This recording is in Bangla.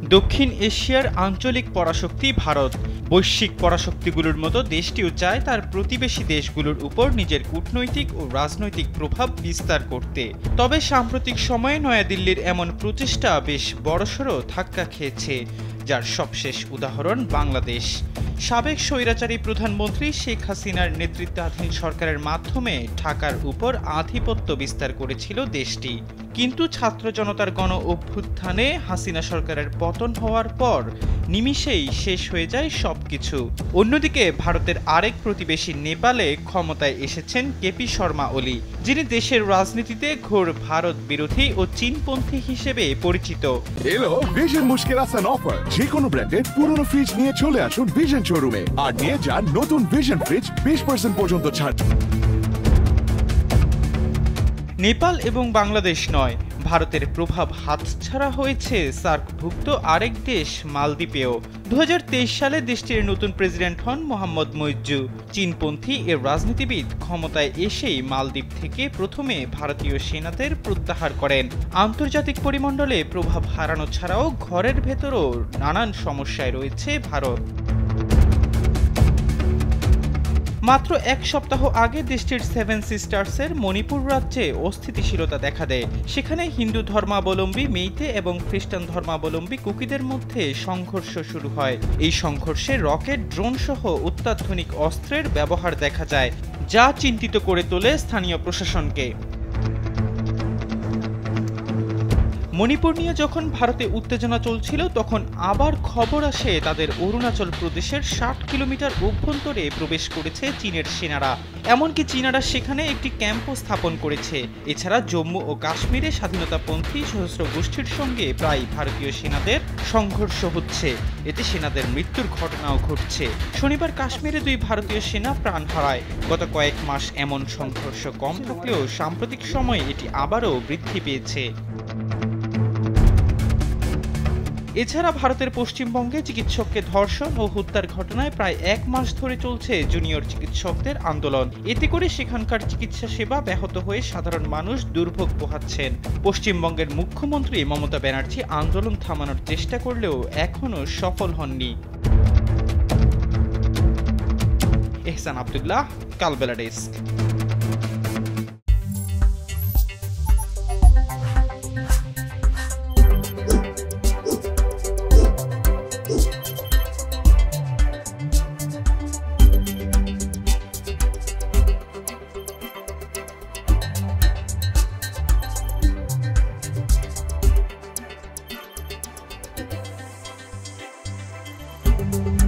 দক্ষিণ এশিয়ার আঞ্চলিক পরাশক্তি ভারত। বৈশ্বিক পরাশক্তিগুলোর মতো দেশটিও চায় তার প্রতিবেশী দেশগুলোর উপর নিজের কূটনৈতিক ও রাজনৈতিক প্রভাব বিস্তার করতে। তবে সাম্প্রতিক সময়ে নয়াদিল্লির এমন প্রচেষ্টা বেশ বড়সড় ধাক্কা খেয়েছে, যার সবশেষ উদাহরণ বাংলাদেশ। সাবেক স্বৈরাচারী প্রধানমন্ত্রী শেখ হাসিনার নেতৃত্বাধীন সরকারের মাধ্যমে ঢাকার উপর আধিপত্য বিস্তার করেছিল দেশটি। কিন্তু ছাত্র জনতার গণ অভ্যুত্থানে হাসিনা সরকারের পতন হওয়ার পর নিমিষেই শেষ হয়ে যায় সবকিছু। অন্যদিকে ভারতের আরেক প্রতিবেশী নেপালে ক্ষমতায় এসেছেন কেপি শর্মা ওলি, যিনি দেশের রাজনীতিতে ঘোর ভারত বিরোধী ও চীনপন্থী হিসেবে পরিচিত। এলো ভিশন মুশকিল আসান অফার। যে কোনো ব্র্যান্ডের পুরনো ফ্রিজ নিয়ে চলে আসুন ভিশন শোরুমে আর নিয়ে যান নতুন ভিশন ফ্রিজ 20% পর্যন্ত ছাড়। নেপাল এবং বাংলাদেশ নয়, ভারতের প্রভাব হাতছাড়া হয়েছে সার্কভুক্ত আরেক দেশ মালদ্বীপেও। 2023 সালে দেশটির নতুন প্রেসিডেন্ট হন মোহাম্মদ মুইজ্জু। চীনপন্থী এর রাজনীতিবিদ ক্ষমতায় এসেই মালদ্বীপ থেকে প্রথমে ভারতীয় সেনাদের প্রত্যাহার করেন। আন্তর্জাতিক পরিমণ্ডলে প্রভাব হারানো ছাড়াও ঘরের ভেতরও নানান সমস্যায় রয়েছে ভারত। মাত্র এক সপ্তাহ আগে দেশটির 7 সিস্টার্সের মণিপুর রাজ্যে অস্থিতিশীলতা দেখা দেয়। সেখানে হিন্দু ধর্মাবলম্বী মেইতে এবং খ্রিস্টান ধর্মাবলম্বী কুকিদের মধ্যে সংঘর্ষ শুরু হয়। এই সংঘর্ষে রকেট, ড্রোন সহ অত্যাধুনিক অস্ত্রের ব্যবহার দেখা যায়, যা চিন্তিত করে তোলে স্থানীয় প্রশাসনকে। মণিপুর নিয়ে যখন ভারতে উত্তেজনা চলছিল, তখন আবার খবর আসে তাদের অরুণাচল প্রদেশের 60 কিলোমিটার অভ্যন্তরে প্রবেশ করেছে চীনের সেনারা। এমনকি চীনারা সেখানে একটি ক্যাম্পও স্থাপন করেছে। এছাড়া জম্মু ও কাশ্মীরে স্বাধীনতাপন্থী সশস্ত্র গোষ্ঠীর সঙ্গে প্রায় ভারতীয় সেনাদের সংঘর্ষ হচ্ছে। এতে সেনাদের মৃত্যুর ঘটনাও ঘটছে। শনিবার কাশ্মীরে 2 ভারতীয় সেনা প্রাণ হারায়। গত কয়েক মাস এমন সংঘর্ষ কম থাকলেও সাম্প্রতিক সময়ে এটি আবারও বৃদ্ধি পেয়েছে। এছাড়া ভারতের পশ্চিমবঙ্গে চিকিৎসককে ধর্ষণ ও হত্যার ঘটনায় প্রায় 1 মাস ধরে চলছে জুনিয়র চিকিৎসকদের আন্দোলন। এতে করে সেখানকার চিকিৎসা সেবা ব্যাহত হয়ে সাধারণ মানুষ দুর্ভোগ পোহাচ্ছেন। পশ্চিমবঙ্গের মুখ্যমন্ত্রী মমতা ব্যানার্জি আন্দোলন থামানোর চেষ্টা করলেও এখনও সফল হননি। এহসান আব্দুল্লাহ, কালবেলা ডেস্ক। Thank you.